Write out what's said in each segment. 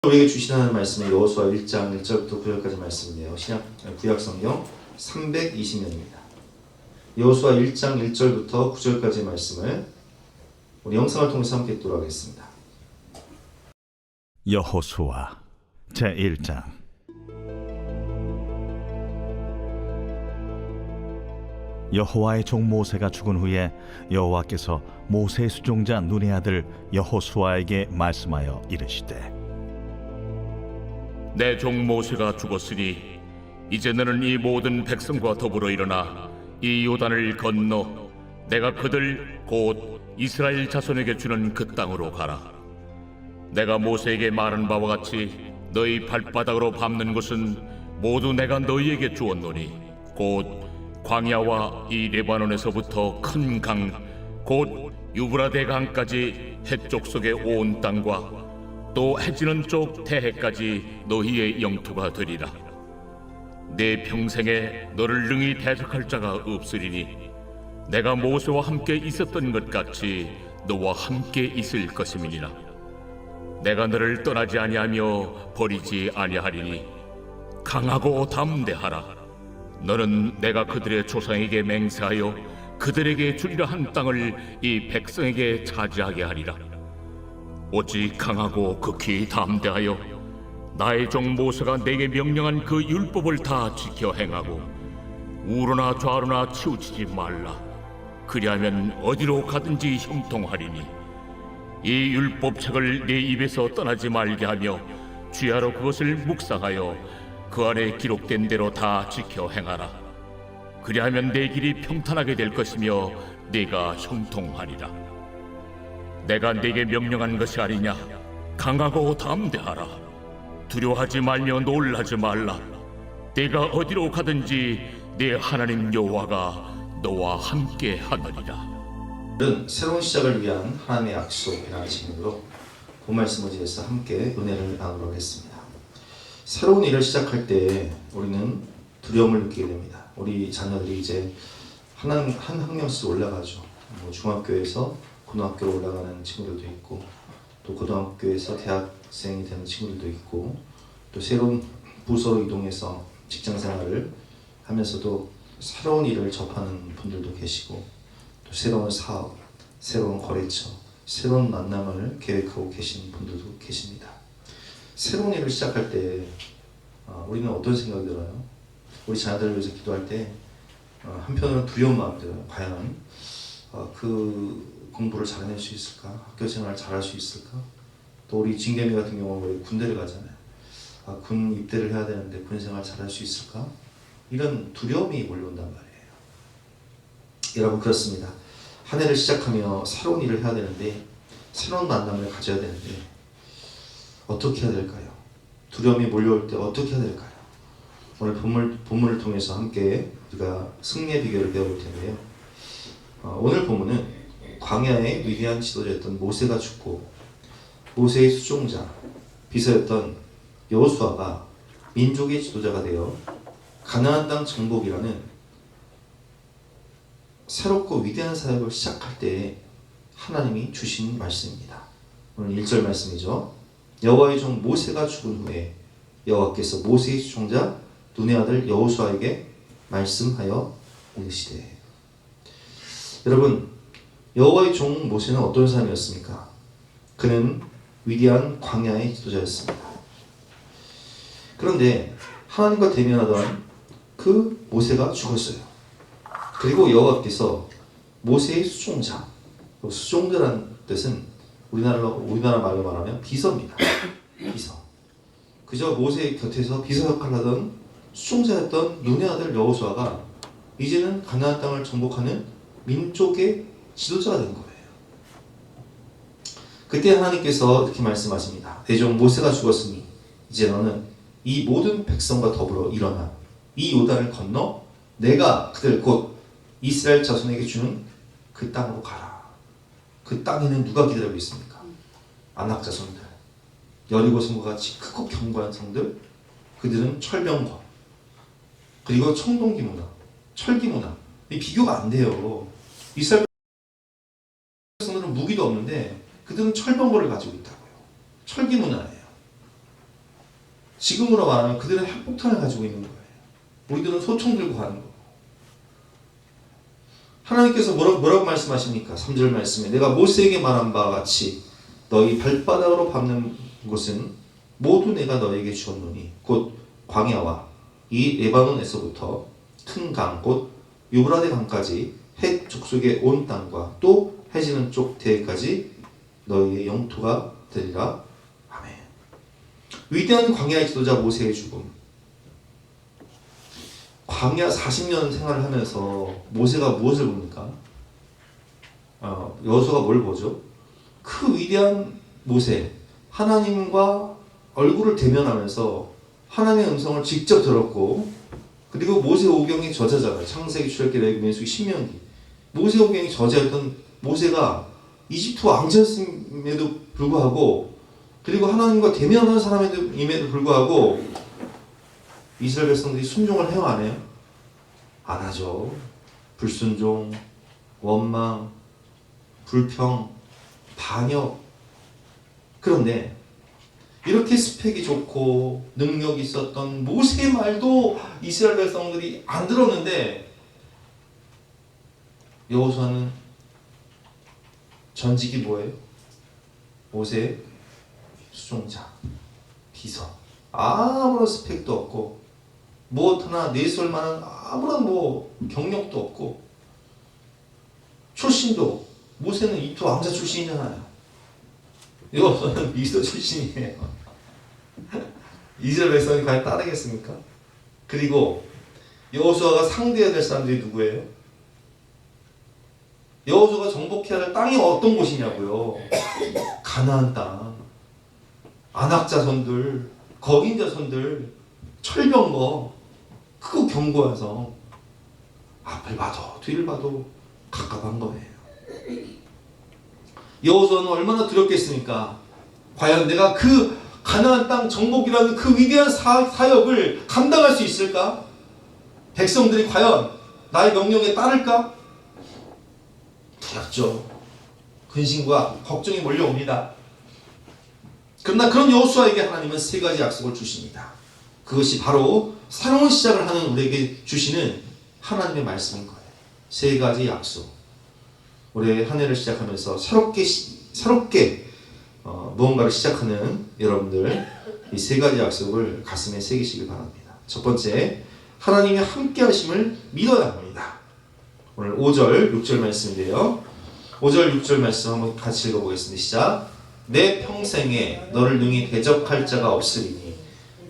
우리에게 주시는 말씀은 여호수아 1장 1절부터 9절까지 말씀인데요. 구약 성경 320면입니다. 여호수아 1장 1절부터 9절까지 말씀을 우리 영상을 통해서 함께 읽도록 하겠습니다. 여호수아 제1장. 여호와의 종 모세가 죽은 후에 여호와께서 모세의 수종자 눈의 아들 여호수아에게 말씀하여 이르시되, 내 종 모세가 죽었으니 이제 너는 이 모든 백성과 더불어 일어나 이 요단을 건너 내가 그들 곧 이스라엘 자손에게 주는 그 땅으로 가라. 내가 모세에게 말한 바와 같이 너희 발바닥으로 밟는 것은 모두 내가 너희에게 주었노니 곧 광야와 이 레바논에서부터 큰 강 곧 유브라데 강까지 해쪽 속의 온 땅과 또 해지는 쪽 태해까지 너희의 영토가 되리라. 내 평생에 너를 능히 대적할 자가 없으리니 내가 모세와 함께 있었던 것 같이 너와 함께 있을 것임이니라. 내가 너를 떠나지 아니하며 버리지 아니하리니 강하고 담대하라. 너는 내가 그들의 조상에게 맹세하여 그들에게 주리라 한 땅을 이 백성에게 차지하게 하리라. 오직 강하고 극히 담대하여 나의 종 모세가 내게 명령한 그 율법을 다 지켜 행하고 우로나 좌로나 치우치지 말라. 그리하면 어디로 가든지 형통하리니 이 율법책을 내 입에서 떠나지 말게 하며 주야로 그것을 묵상하여 그 안에 기록된 대로 다 지켜 행하라. 그리하면 내 길이 평탄하게 될 것이며 네가 형통하리라. 내가 네게 명령한 것이 아니냐. 강하고 담대하라. 두려워하지 말며 놀라지 말라. 네가 어디로 가든지 네 하나님 여호와가 너와 함께 하느니라. 새로운 시작을 위한 하나님의 약속이라는 제목으로 본 말씀을 위해서 함께 은혜를 나누도록 하겠습니다. 새로운 일을 시작할 때 우리는 두려움을 느끼게 됩니다. 우리 자녀들이 이제 한 학년씩 올라가죠. 중학교에서 고등학교로 올라가는 친구들도 있고, 또 고등학교에서 대학생이 되는 친구들도 있고, 또 새로운 부서로 이동해서 직장 생활을 하면서도 새로운 일을 접하는 분들도 계시고, 또 새로운 사업, 새로운 거래처, 새로운 만남을 계획하고 계신 분들도 계십니다. 새로운 일을 시작할 때 우리는 어떤 생각이 들어요? 우리 자녀들을 위해서 기도할 때 한편으로는 두려운 마음이 들어요. 과연 그 공부를 잘해낼 수 있을까? 학교 생활을 잘할 수 있을까? 또 우리 진겸이 같은 경우는 군대를 가잖아요. 군 입대를 해야 되는데 군 생활 잘할 수 있을까? 이런 두려움이 몰려온단 말이에요. 여러분, 그렇습니다. 한 해를 시작하며 새로운 일을 해야 되는데, 새로운 만남을 가져야 되는데 어떻게 해야 될까요? 두려움이 몰려올 때 어떻게 해야 될까요? 오늘 본문을 통해서 함께 우리가 승리의 비결을 배워볼 텐데요. 오늘 본문은 광야의 위대한 지도자였던 모세가 죽고 모세의 수종자, 비서였던 여호수아가 민족의 지도자가 되어 가나안 땅 정복이라는 새롭고 위대한 사역을 시작할 때 하나님이 주신 말씀입니다. 오늘 1절 말씀이죠. 여호와의 종 모세가 죽은 후에 여호와께서 모세의 수종자 눈의 아들 여호수아에게 말씀하여 이르시되. 여러분, 여호와의 종 모세는 어떤 사람이었습니까? 그는 위대한 광야의 지도자였습니다. 그런데 하나님과 대면하던 그 모세가 죽었어요. 그리고 여호와께서 모세의 수종자, 수종자라는 뜻은 우리나라 말로 말하면 비서입니다. 비서. 그저 모세의 곁에서 비서 역할을 하던 수종자였던 눈의 아들 여호수아가 이제는 가나안 땅을 정복하는 민족의 지도자가 된 거예요. 그때 하나님께서 이렇게 말씀하십니다. 내 종 모세가 죽었으니 이제 너는 이 모든 백성과 더불어 일어나 이 요단을 건너 내가 그들 곧 이스라엘 자손에게 주는 그 땅으로 가라. 그 땅에는 누가 기다리고 있습니까? 아낙 자손들, 여리고 성과 같이 크고 견고한 성들, 그들은 철병과 그리고 청동기 문화, 철기 문화, 비교가 안 돼요. 이스라엘 백성들은 무기도 없는데 그들은 철병거를 가지고 있다고요. 철기 문화예요. 지금으로 말하면 그들은 핵폭탄을 가지고 있는 거예요. 우리들은 소총 들고 가는 거예요. 하나님께서 뭐라고 말씀하십니까? 3절 말씀에 내가 모세에게 말한 바와 같이 너희 발바닥으로 밟는 곳은 모두 내가 너에게 주었노니 곧 광야와 이 레바논에서부터 큰 강 곧 유브라데 강까지 헷 족속의 온 땅과 또 해지는 쪽 대까지 너희의 영토가 되리라. 아멘. 위대한 광야의 지도자 모세의 죽음. 광야 40년 생활을 하면서 모세가 무엇을 봅니까? 여호수아가 뭘 보죠? 그 위대한 모세, 하나님과 얼굴을 대면하면서 하나님의 음성을 직접 들었고, 그리고 모세오경의 저자잖아요. 창세기, 출애굽기, 레위기, 민수기, 신명기. 모세오경의 저자였던 모세가 이집트 왕자였음에도 불구하고, 그리고 하나님과 대면하는 사람임에도 불구하고 이스라엘 백성들이 순종을 해요, 안 해요? 안 하죠. 불순종, 원망, 불평, 반역. 그런데 이렇게 스펙이 좋고 능력이 있었던 모세의 말도 이스라엘 백성들이 안 들었는데, 여호수아는 전직이 뭐예요? 모세의 수종자, 비서. 아무런 스펙도 없고 무엇 하나 내세울 만한 아무런 경력도 없고 출신도, 모세는 이집트 왕자 출신이잖아요. 여호수아는 미스터 출신이에요. 이스라엘 백성이 과연 따르겠습니까? 그리고 여호수아가 상대해야 될 사람들이 누구예요? 여호수아가 정복해야 할 땅이 어떤 곳이냐고요? 가나안 땅, 아낙 자손들, 거긴 자손들, 철병거. 그거 경고해서 앞을 봐도 뒤를 봐도 갑갑한 거예요. 여호수아는 얼마나 두렵겠습니까? 과연 내가 그 가나안 땅 정복이라는 그 위대한 사역을 감당할 수 있을까? 백성들이 과연 나의 명령에 따를까? 두렵죠. 근심과 걱정이 몰려옵니다. 그러나 그런 여호수아에게 하나님은 세 가지 약속을 주십니다. 그것이 바로 새로운 시작을 하는 우리에게 주시는 하나님의 말씀인 거예요. 세 가지 약속. 올해 한 해를 시작하면서 새롭게 무언가를 시작하는 여러분들, 이 세 가지 약속을 가슴에 새기시길 바랍니다. 첫 번째, 하나님의 함께 하심을 믿어야 합니다. 오늘 5절, 6절 말씀인데요. 5절, 6절 말씀 한번 같이 읽어보겠습니다. 시작. 내 평생에 너를 능히 대적할 자가 없으리니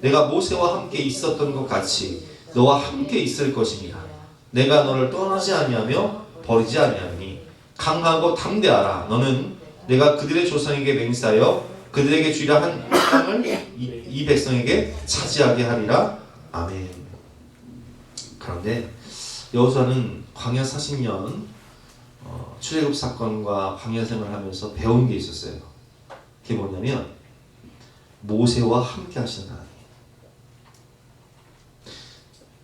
내가 모세와 함께 있었던 것 같이 너와 함께 있을 것이니라. 내가 너를 떠나지 아니하며 버리지 아니하니 강하고 담대하라. 너는 내가 그들의 조상에게 맹세하여 그들에게 주리라 한 땅을 이 백성에게 차지하게 하리라. 아멘. 그런데 여호수아는 광야 40년 출애굽 사건과 광야 생활을 하면서 배운 게 있었어요. 그게 뭐냐면 모세와 함께 하시는 하나님,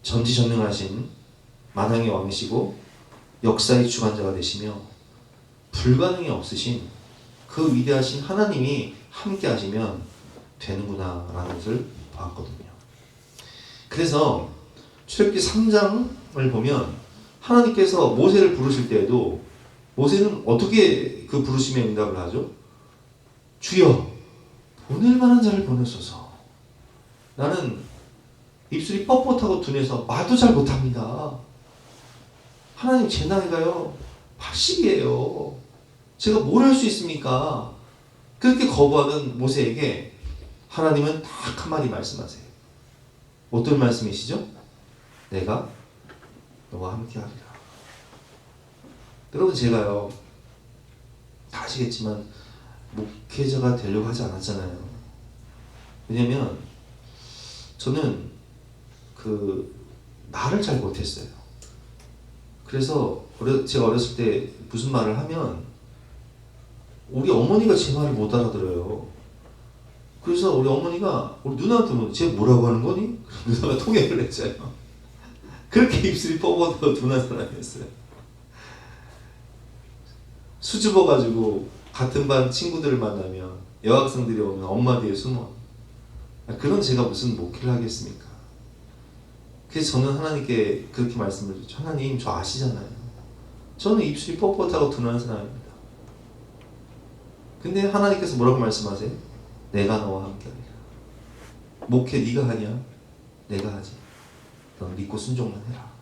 전지전능하신 만왕의 왕이시고 역사의 주관자가 되시며 불가능이 없으신 그 위대하신 하나님이 함께 하시면 되는구나 라는 것을 봤거든요. 그래서 출애굽기 3장을 보면 하나님께서 모세를 부르실 때에도 모세는 어떻게 그 부르심에 응답을 하죠? 주여 보낼 만한 자를 보내소서. 나는 입술이 뻣뻣하고 둔해서 말도 잘 못합니다. 하나님 제 나이가요 80이에요. 제가 뭘 할 수 있습니까? 그렇게 거부하는 모세에게 하나님은 딱 한마디 말씀하세요. 어떤 말씀이시죠? 내가 너와 함께 하리라. 여러분, 제가요 다 아시겠지만 목회자가 되려고 하지 않았잖아요. 왜냐면 저는 말을 잘 못했어요. 그래서 제가 어렸을 때 무슨 말을 하면 우리 어머니가 제 말을 못 알아들어요. 그래서 우리 어머니가 우리 누나한테 쟤 뭐라고 하는 거니? 누나가 통역을 했잖아요. 그렇게 입술이 뻣뻣하고 둔한 사람이었어요. 수줍어가지고 같은 반 친구들을 만나면 여학생들이 오면 엄마 뒤에 숨어. 그런 제가 무슨 목회를 하겠습니까? 그래서 저는 하나님께 그렇게 말씀을 드렸죠. 하나님, 저 아시잖아요. 저는 입술이 뻣뻣하고 둔한 사람입니다. 근데 하나님께서 뭐라고 말씀하세요? 내가 너와 함께하리라. 목회 네가 하냐? 내가 하지. 넌 믿고 순종만 해라.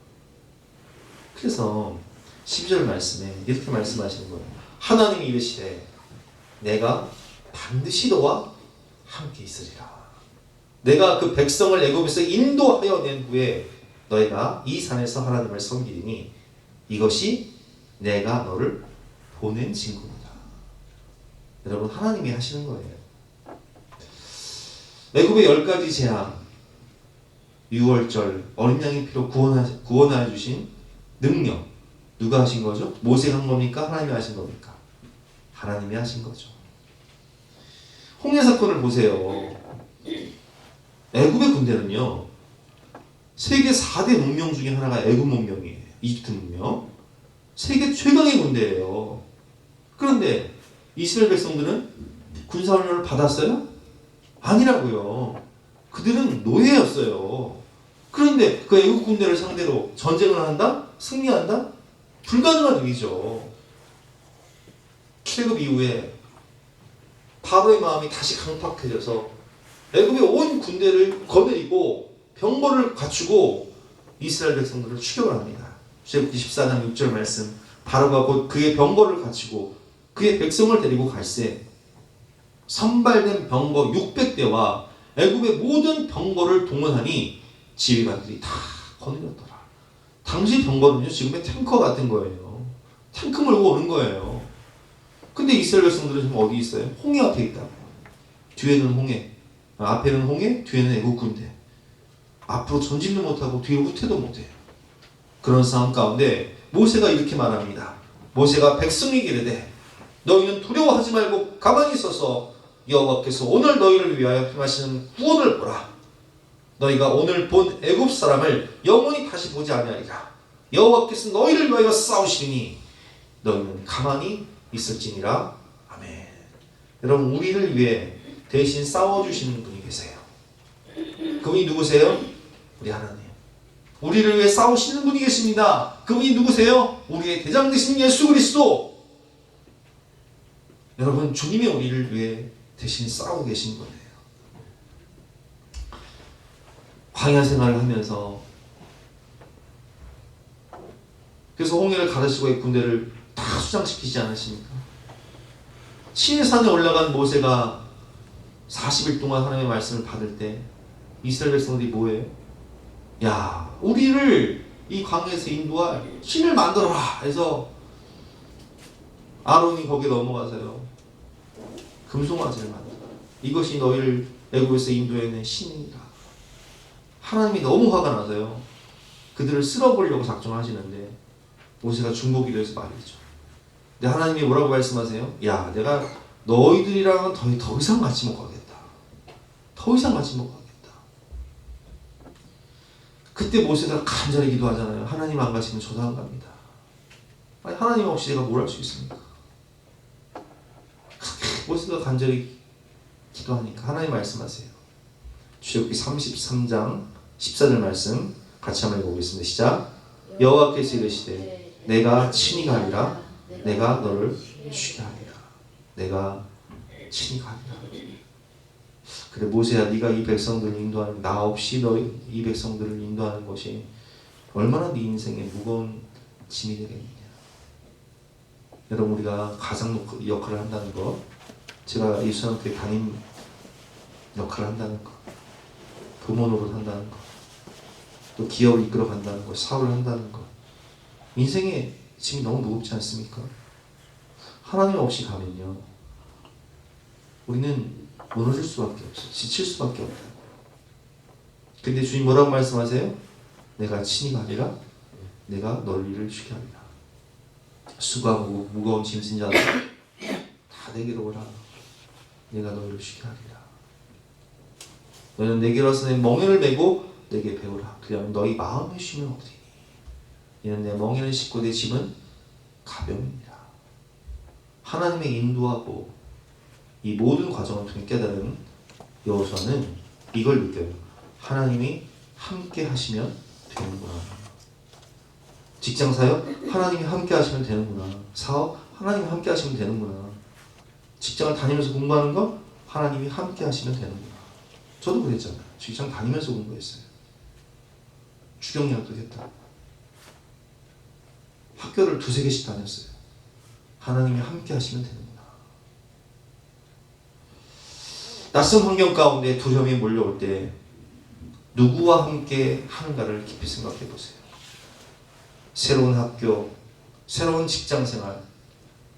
그래서 12절 말씀에 이렇게 말씀하시는 거예요. 하나님이 이르시되 내가 반드시 너와 함께 있으리라. 내가 그 백성을 애굽에서 인도하여 낸 후에 너희가 이 산에서 하나님을 섬기리니 이것이 내가 너를 보낸 증거이다. 여러분, 하나님이 하시는 거예요. 애굽의 10가지 재앙, 유월절, 어린 양의 피로 구원하여 주신 능력, 누가 하신 거죠? 모세가 한 겁니까? 하나님이 하신 겁니까? 하나님이 하신 거죠. 홍해 사건을 보세요. 애굽의 군대는요, 세계 4대 문명 중에 하나가 애굽 문명이에요. 이집트 문명. 세계 최강의 군대예요. 그런데 이스라엘 백성들은 군사훈련을 받았어요? 아니라고요. 그들은 노예였어요. 그런데 그 애국 군대를 상대로 전쟁을 한다? 승리한다? 불가능한 일이죠. 출애굽 이후에 바로의 마음이 다시 강팍해져서 애굽의 온 군대를 거느리고 병거를 갖추고 이스라엘 백성들을 추격을 합니다. 출애굽기 14장 6절 말씀, 바로가 곧 그의 병거를 갖추고 그의 백성을 데리고 갈새 선발된 병거 600대와 애굽의 모든 병거를 동원하니 지휘관들이 다 거느렸더라. 당시 병거는요, 지금의 탱커 같은 거예요. 탱크 몰고 오는 거예요. 근데 이스라엘 백성들은 지금 어디 있어요? 홍해 앞에 있다고요. 뒤에는 홍해, 앞에는 홍해, 뒤에는 애국 군대. 앞으로 전진도 못하고 뒤로 후퇴도 못해요. 그런 상황 가운데 모세가 이렇게 말합니다. 모세가 백성에게 이르되 너희는 두려워하지 말고 가만히 있어서 여호와께서 오늘 너희를 위하여 행하시는 구원을 보라. 너희가 오늘 본 애굽 사람을 영원히 다시 보지 아니하리라. 여호와께서 너희를 위하여 싸우시리니 너희는 가만히 있을지니라. 아멘. 여러분, 우리를 위해 대신 싸워주시는 분이 계세요. 그분이 누구세요? 우리 하나님. 우리를 위해 싸우시는 분이 계십니다. 그분이 누구세요? 우리의 대장 되신 예수 그리스도. 여러분, 주님이 우리를 위해 대신 싸우고 계신 거예요. 광야 생활을 하면서, 그래서 홍해를 가르치고 군대를 다 수장시키지 않으십니까? 시내산에 올라간 모세가 40일 동안 하나님의 말씀을 받을 때 이스라엘 백성들이 뭐예요? 야, 우리를 이 광야에서 인도할 신을 만들어라 해서 아론이 거기에 넘어가서요, 금송아지를 만들어. 이것이 너희를 애굽에서 인도해낸 신이라. 하나님이 너무 화가 나서요, 그들을 쓸어버리려고 작정하시는데 모세가 중보기도 해서 말이죠. 근데 하나님이 뭐라고 말씀하세요? 야, 내가 너희들이랑은 더 이상 같이 못 가겠다. 더 이상 같이 못 가겠다. 그때 모세가 간절히 기도하잖아요. 하나님 안 가시면 저도 안 갑니다. 아니, 하나님 없이 제가 뭘 할 수 있습니까? 모세가 간절히 기도하니까 하나님 말씀하세요. 출애굽기 33장 14절 말씀 같이 한번 읽어보겠습니다. 시작. 여호와께서 이르시되 내가 친히 가리라. 내가 너를 쉬게 하리라. 내가 친히 가리라. 그래, 모세야, 네가 이 백성들을 인도하는, 나 없이 너희 이 백성들을 인도하는 것이 얼마나 네 인생에 무거운 짐이 되겠느냐. 여러분, 우리가 가장 역할을 한다는 것, 제가 예수님께 담임 역할을 한다는 것, 부모 노릇 한다는 것, 또 기업을 이끌어 간다는 것, 사업을 한다는 것, 인생의 짐이 너무 무겁지 않습니까? 하나님 없이 가면요, 우리는 무너질 수밖에 없어요. 지칠 수밖에 없다. 근데 주님 뭐라고 말씀하세요? 내가 친히 가리라. 내가 너희를 쉬게 하리라. 수고하고 무거운 짐진 자들 다 내게로 오라. 내가 너희를 쉬게 하리라. 너희는 내게로 와서 내 멍에를 메고 내게 배우라. 그리하면 너희 마음의 쉼을 얻으리니 이는 내 멍에를 싣고 내 짐은 가벼움이니라. 하나님의 인도하고 이 모든 과정을 통해 깨달은 여호수아는 이걸 느껴요. 하나님이 함께 하시면 되는구나. 직장 사역 하나님이 함께 하시면 되는구나. 사업 하나님이 함께 하시면 되는구나. 직장을 다니면서 공부하는 거 하나님이 함께 하시면 되는구나. 저도 그랬잖아요. 직장 다니면서 공부했어요. 주경야도 했다. 학교를 2-3개씩 다녔어요. 하나님이 함께 하시면 되는구나. 낯선 환경 가운데 두려움이 몰려올 때 누구와 함께 하는가를 깊이 생각해 보세요. 새로운 학교, 새로운 직장생활,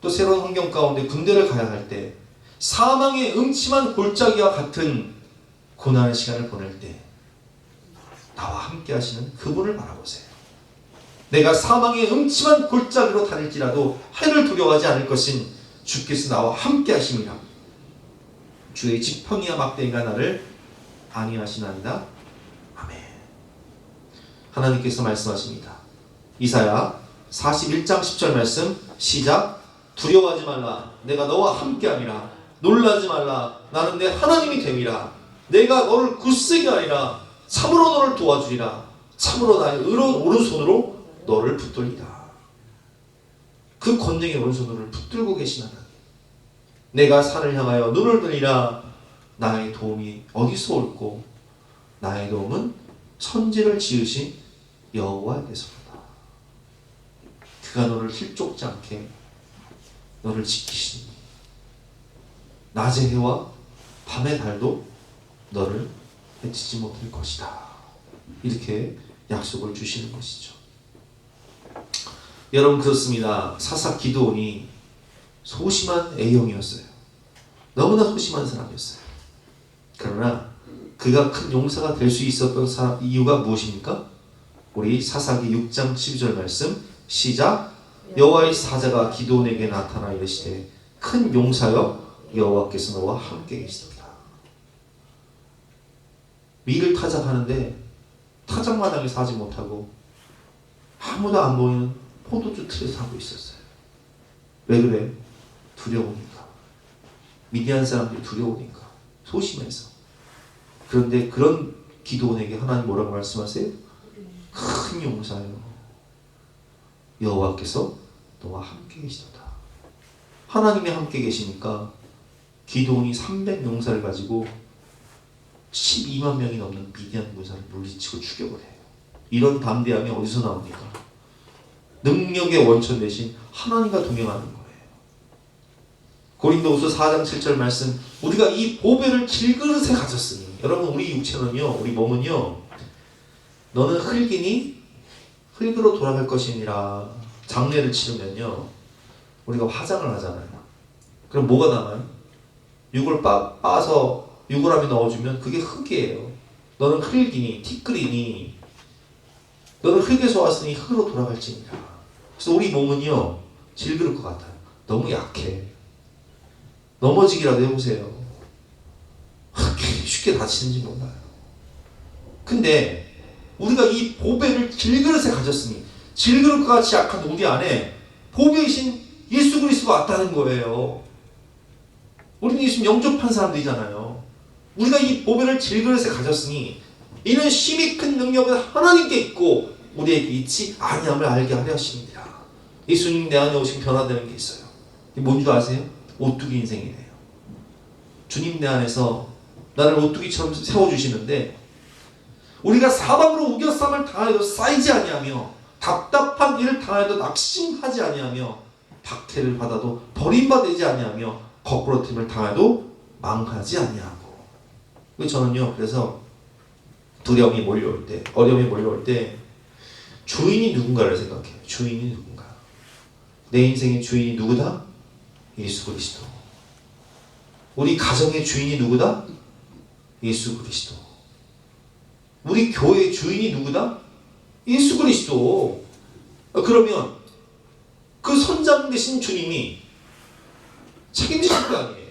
또 새로운 환경 가운데 군대를 가야 할 때, 사망의 음침한 골짜기와 같은 고난의 시간을 보낼 때 나와 함께 하시는 그분을 바라보세요. 내가 사망의 음침한 골짜기로 다닐지라도 해를 두려워하지 않을 것은 주께서 나와 함께 하심이라. 주의 지팡이와 막대기가 나를 안위하시나이다. 아멘. 하나님께서 말씀하십니다. 이사야 41장 10절 말씀 시작. 두려워하지 말라. 내가 너와 함께함이라. 놀라지 말라. 나는 내 하나님이 됨이라. 내가 너를 굳세게 하리라. 참으로 너를 도와주리라. 참으로 나의 의로운 오른손으로 너를 붙들리라. 그 권능의 오른손으로 붙들고 계신 하나님. 내가 산을 향하여 눈을 들리라. 나의 도움이 어디서 올고 나의 도움은 천지를 지으신 여호와께서로다. 그가 너를 힐족지 않게 너를 지키시니 낮의 해와 밤의 달도 너를 해치지 못할 것이다. 이렇게 약속을 주시는 것이죠. 여러분 그렇습니다. 사사 기드온이 소심한 A형이었어요. 너무나 소심한 사람이었어요. 그러나 그가 큰 용사가 될 수 있었던 이유가 무엇입니까? 우리 사사기 6장 12절 말씀 시작. 여호와의 사자가 기드온에게 나타나 이르시되 큰 용사여 여호와께서 너와 함께 계시도다. 밀을 타작하는데 타작마당에서 하지 못하고 아무도 안 보이는 포도주 틀에서 하고 있었어요. 왜 그래? 두려우니까. 미디안 사람들이 두려우니까. 소심해서. 그런데 그런 기드온에게 하나님 뭐라고 말씀하세요? 큰 용사요 여호와께서 너와 함께 계시도다. 하나님이 함께 계시니까 기드온이 300용사를 가지고 12만 명이 넘는 미디안 군사를 물리치고 죽여버려요. 이런 담대함이 어디서 나옵니까? 능력의 원천 대신 하나님과 동행하는 거예요. 고린도후서 4장 7절 말씀 우리가 이 보배를 질그릇에 가졌으니 여러분 우리 육체는요 우리 몸은요 너는 흙이니 흙으로 돌아갈 것이니라. 장례를 치르면요 우리가 화장을 하잖아요. 그럼 뭐가 남아요? 육을 빻아서 유골함에 넣어주면 그게 흙이에요. 너는 흙이니 티끌이니 너는 흙에서 왔으니 흙으로 돌아갈지니라. 그래서 우리 몸은요 질그릇 것 같아요. 너무 약해. 넘어지기라도 해보세요. 쉽게 다치는지 몰라요. 근데 우리가 이 보배를 질그릇에 가졌으니 질그릇과 같이 약한 우리 안에 보배이신 예수 그리스도가 왔다는 거예요. 우리는 지금 영접한 사람들이잖아요. 우리가 이 보배를 질그릇에 가졌으니 이는 심히 큰 능력은 하나님께 있고 우리에게 있지 아니함을 알게 하려 하십니다. 예수님 내 안에 오시면 변화되는 게 있어요. 이게 뭔지 아세요? 오뚜기 인생이래요. 주님 내 안에서 나를 오뚜기처럼 세워주시는데 우리가 사방으로 우겨쌈을 당하여도 쌓이지 아니하며 답답한 일을 당하여도 낙심하지 아니하며 박해를 받아도 버림받지 아니하며 거꾸로짐을 당해도 망하지 아니하고. 저는요 그래서 두려움이 몰려올 때 어려움이 몰려올 때 주인이 누군가를 생각해요. 주인이 누군가. 내 인생의 주인이 누구다? 예수 그리스도. 우리 가정의 주인이 누구다? 예수 그리스도. 우리 교회의 주인이 누구다? 예수 그리스도. 그러면 그 선장 되신 주님이 책임지실 거 아니에요.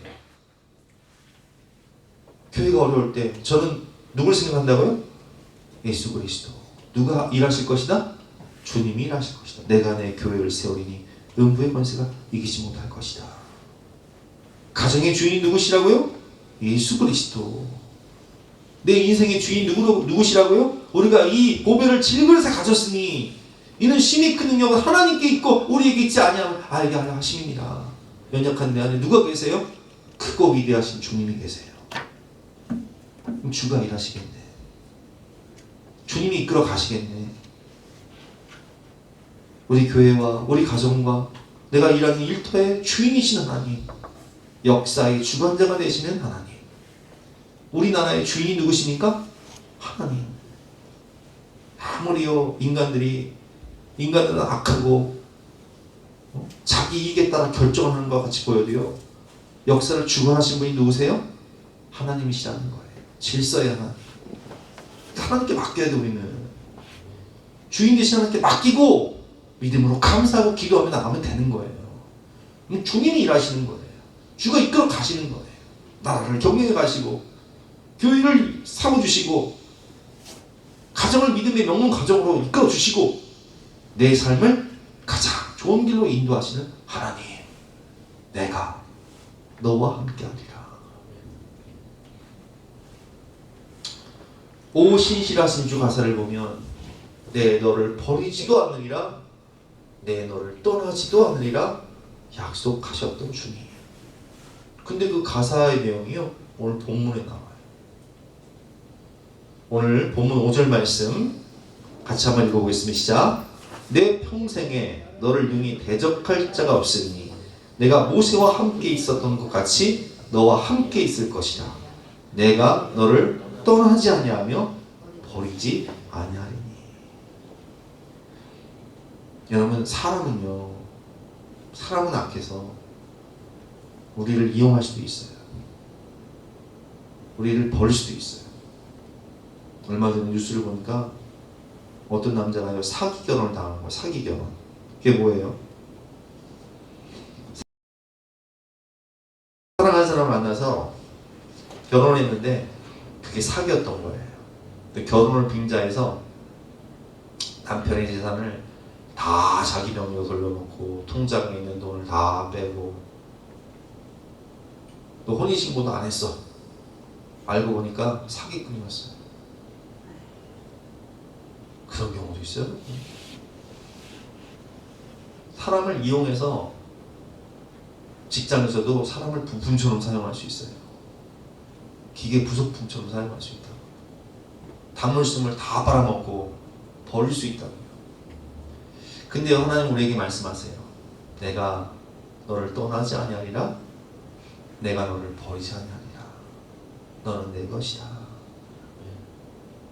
교회가 어려울 때 저는 누굴 생각한다고요? 예수 그리스도. 누가 일하실 것이다? 주님이 일하실 것이다. 내가 내 교회를 세우리니 음부의 권세가 이기지 못할 것이다. 가정의 주인이 누구시라고요? 예수 그리스도. 내 인생의 주인 누구시라고요? 우리가 이 보배를 질그릇에 가졌으니 이는 심히 큰 능력은 하나님께 있고 우리에게 있지 아니함을 알게 하려 하심입니다. 연약한 내 안에 누가 계세요? 크고 위대하신 주님이 계세요. 그럼 주가 일하시겠네. 주님이 이끌어 가시겠네. 우리 교회와 우리 가정과 내가 일하는 일터의 주인이신 하나님, 역사의 주관자가 되시는 하나님, 우리나라의 주인이 누구십니까? 하나님. 아무리요 인간들은 악하고 자기 이익에 따라 결정하는 것 같이 보여도요, 역사를 주관하신 분이 누구세요? 하나님이시라는 거예요. 질서의 하나님. 하나님께 맡겨야 돼. 우리는 주인 되신 하나님께 맡기고 믿음으로 감사하고 기도하며 나가면 되는 거예요. 주님이 일하시는 거예요. 주가 이끌어 가시는 거예요. 나라를 경영해 가시고 교회를 삼아주시고 가정을 믿음의 명문 가정으로 이끌어 주시고 내 삶을 가장 좋은 길로 인도하시는 하나님, 내가 너와 함께하리라. 오 신실하신 주 가사를 보면 내 너를 버리지도 않으리라, 내 너를 떠나지도 않으리라 약속하셨던 주님. 근데 그 가사의 내용이요, 오늘 본문에 나와요. 오늘 본문 5절 말씀 같이 한번 읽어보겠습니다. 시작. 내 평생에 너를 능히 대적할 자가 없으니 내가 모세와 함께 있었던 것 같이 너와 함께 있을 것이라. 내가 너를 떠나지 아니하며 버리지 아니하리니. 여러분, 사람은 악해서 우리를 이용할 수도 있어요. 우리를 버릴 수도 있어요. 얼마 전에 뉴스를 보니까 어떤 남자가 사기 결혼을 당한 거예요. 사기 결혼. 그게 뭐예요? 사랑하는 사람을 만나서 결혼했는데 그게 사기였던 거예요. 근데 결혼을 빙자해서 남편의 재산을 다 자기 명의로 돌려놓고 통장에 있는 돈을 다 빼고 또 혼인신고도 안 했어. 알고 보니까 사기꾼이었어요. 그런 경우도 있어요. 사람을 이용해서 직장에서도 사람을 부품처럼 사용할 수 있어요. 기계 부속품처럼 사용할 수 있다. 단물씀을 다 빨아먹고 버릴 수 있다. 근데 하나님 우리에게 말씀하세요. 내가 너를 떠나지 아니하리라, 내가 너를 버리지 아니하리라. 너는 내 것이다.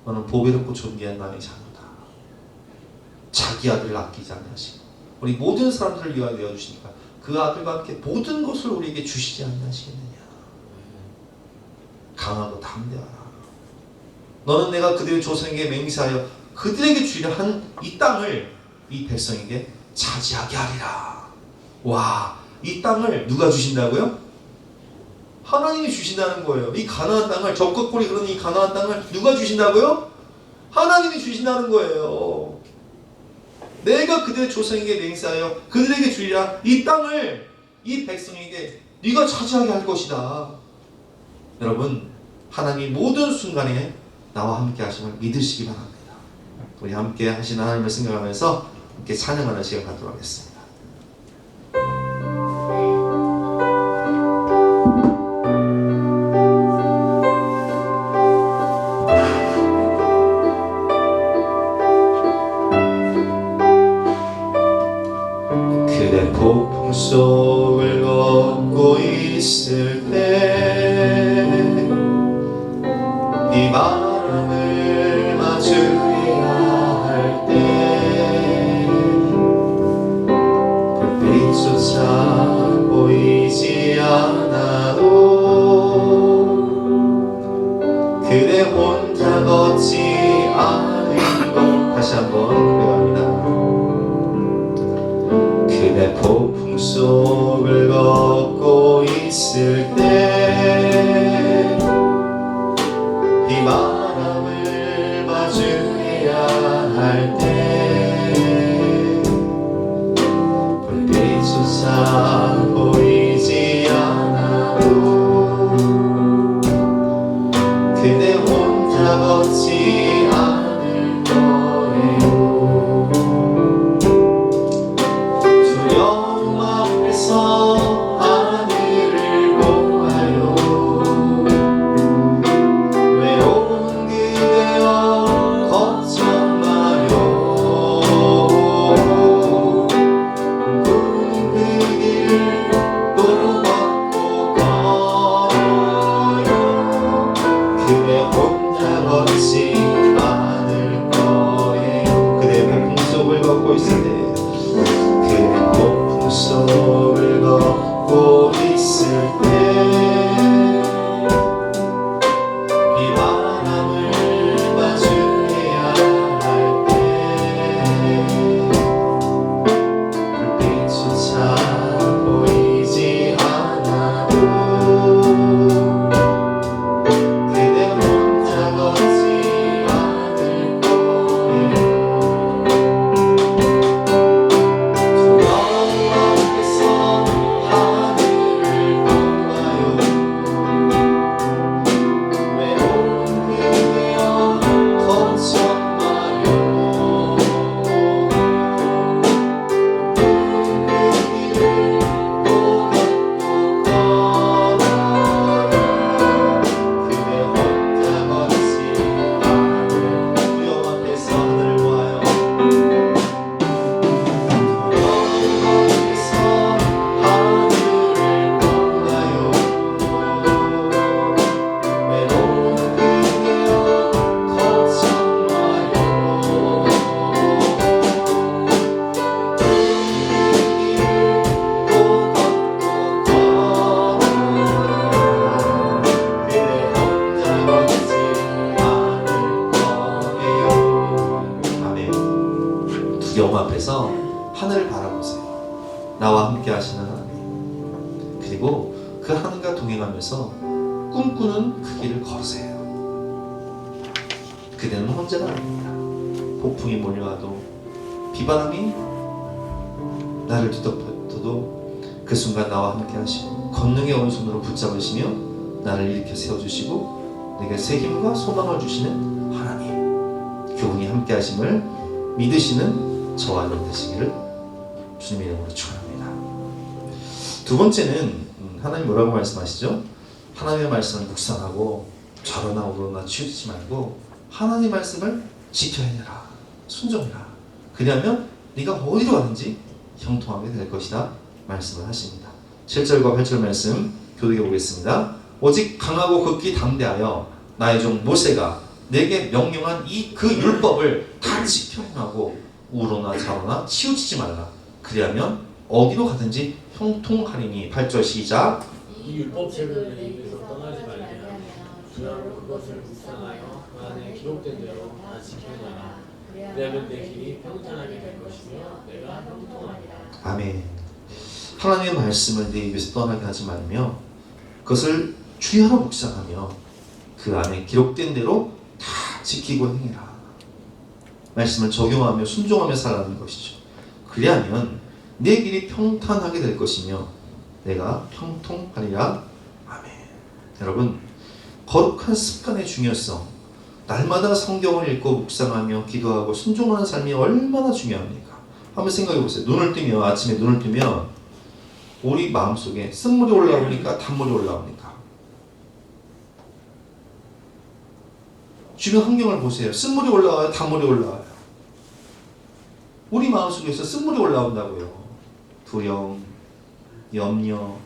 너는 보배롭고 존귀한 나의 자녀다. 자기 아들을 아끼지 아니하시고 우리 모든 사람들을 위하여 내어주시니까 그 아들과 함께 모든 것을 우리에게 주시지 아니하시겠느냐. 강하고 담대하라. 너는 내가 그들의 조상에게 맹세하여 그들에게 주리라 한 이 땅을 이 백성에게 차지하게 하리라. 와, 이 땅을 누가 주신다고요? 하나님이 주신다는 거예요. 이 가나안 땅을, 적극골이 그런 이 가나안 땅을 누가 주신다고요? 하나님이 주신다는 거예요. 내가 그들의 조상에게 맹세하여 그들에게 주리라. 이 땅을 이 백성에게 네가 차지하게 할 것이다. 여러분, 하나님 모든 순간에 나와 함께 하심을 믿으시기 바랍니다. 우리 함께 하신 하나님을 생각하면서 함께 찬양하는 시간 갖도록 하겠습니다. 그대 폭풍 속을 걷고 있을 때 비바람을 맞으리라 할 때 불빛조차 보이지 않아도 그대 혼자 걷지 않은 것. 다시 한번 고백합니다. 그대 폭풍 속을 걷고 있을 때 비바람을 맞으려야 할 때 불빛조차 보이지 않아도 그대 혼자 걷지 않을 거예요. 두려움 앞에서 하늘을 보아요. 외로운 그대여 걱정 마요. 꿈꾸는 그 길을 또 걷고 걸어요. 그대 혼자 걷지 않을 거예요. 그대 폭풍 속을 걷고 있을 때, 그대 폭풍 속을 걷고 있을 때, 비바람을 마주해야 할 때, 불빛조차 보이지 않아도 그대 혼자 걷지 않을 거예요. 두려움 앞에서 하늘을 보아요. 외로운 그대여 걱정 마요. 그 길을 또 걷고 걸어요. 그대 혼자 걷지 않을 두려움 앞에서 하늘을 보아요. 두려움 앞에서 하늘을 보아요. 외로운 그대여 걱정 마요. 그 길을 또 걷고 걸어요. 그대 혼자 걷지 않을 거예요. 아멘. 두려움 앞에서 하늘을 바라보세요. 나와 함께 하시는 하나님. 그리고 그 하늘과 동행하면서 꿈꾸는 그 길을 걸으세요. 그대는 혼자가 아닙니다. 폭풍이 몰려와도, 비바람이 나를 뒤덮어도 그 순간 나와 함께 하시고, 권능의 오른손으로 붙잡으시며 나를 일으켜 세워주시고 내게 새 힘과 소망을 주시는 하나님, 그분이 함께 하심을 믿으시는 저와 여러분 되시기를 주님의 이름으로 축원합니다. 두 번째는 하나님 뭐라고 말씀하시죠? 하나님의 말씀을 묵상하고 좌로나 우로나 치우치지 말고 하나님의 말씀을 지켜야 순종해라. 그리하면 네가 어디로 가든지 형통하게 될 것이다 말씀을 하십니다. 7절과 8절 말씀 교독해 보겠습니다. 오직 강하고 극히 담대하여 나의 종 모세가 내게 명령한 이 그 율법을 다 지켜 행하고 우로나 좌로나 치우치지 말라. 그리하면 어디로 가든지 형통하리니. 8절 시작. 이 율법책을 내 입에서 떠나지 말며 주야로 그것을 묵상하여 그 안에 기록된 대로 다 지켜내라. 그리하면 내 길이 평탄하게 될 것이며 내가 형통하리라. 아멘. 하나님의 말씀을 내 입에서 떠나게 하지 말며 그것을 주야로 묵상하며 그 안에 기록된 대로 다 지키고 행해라. 말씀을 적용하며 순종하며 살아가는 것이죠. 그리하면 내 길이 평탄하게 될 것이며 내가 형통하리라. 아멘. 여러분, 거룩한 습관의 중요성, 날마다 성경을 읽고 묵상하며 기도하고 순종하는 삶이 얼마나 중요합니까? 한번 생각해 보세요. 아침에 눈을 뜨면 우리 마음속에 쓴물이 올라오니까 단물이 올라옵니까? 주변 환경을 보세요. 쓴물이 올라와요? 단물이 올라와요? 우리 마음속에서 쓴물이 올라온다고요. 두려움, 염려,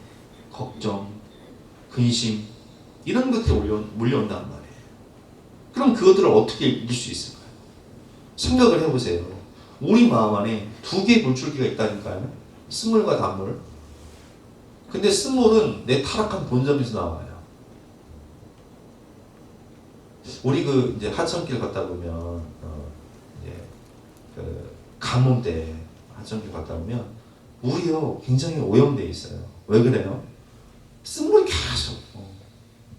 걱정, 근심, 이런 것들이 몰려온단 말이에요. 그럼 그것들을 어떻게 이길 수 있을까요? 생각을 해보세요. 우리 마음 안에 두 개의 물줄기가 있다니까요. 쓴물과 단물. 근데 쓴물은 내 타락한 본성에서 나와요. 우리 이제 하천길 걷다 보면 이제 가뭄 때 하천길 걷다 보면 물이요 굉장히 오염돼 있어요. 왜 그래요? 쓴물이 계속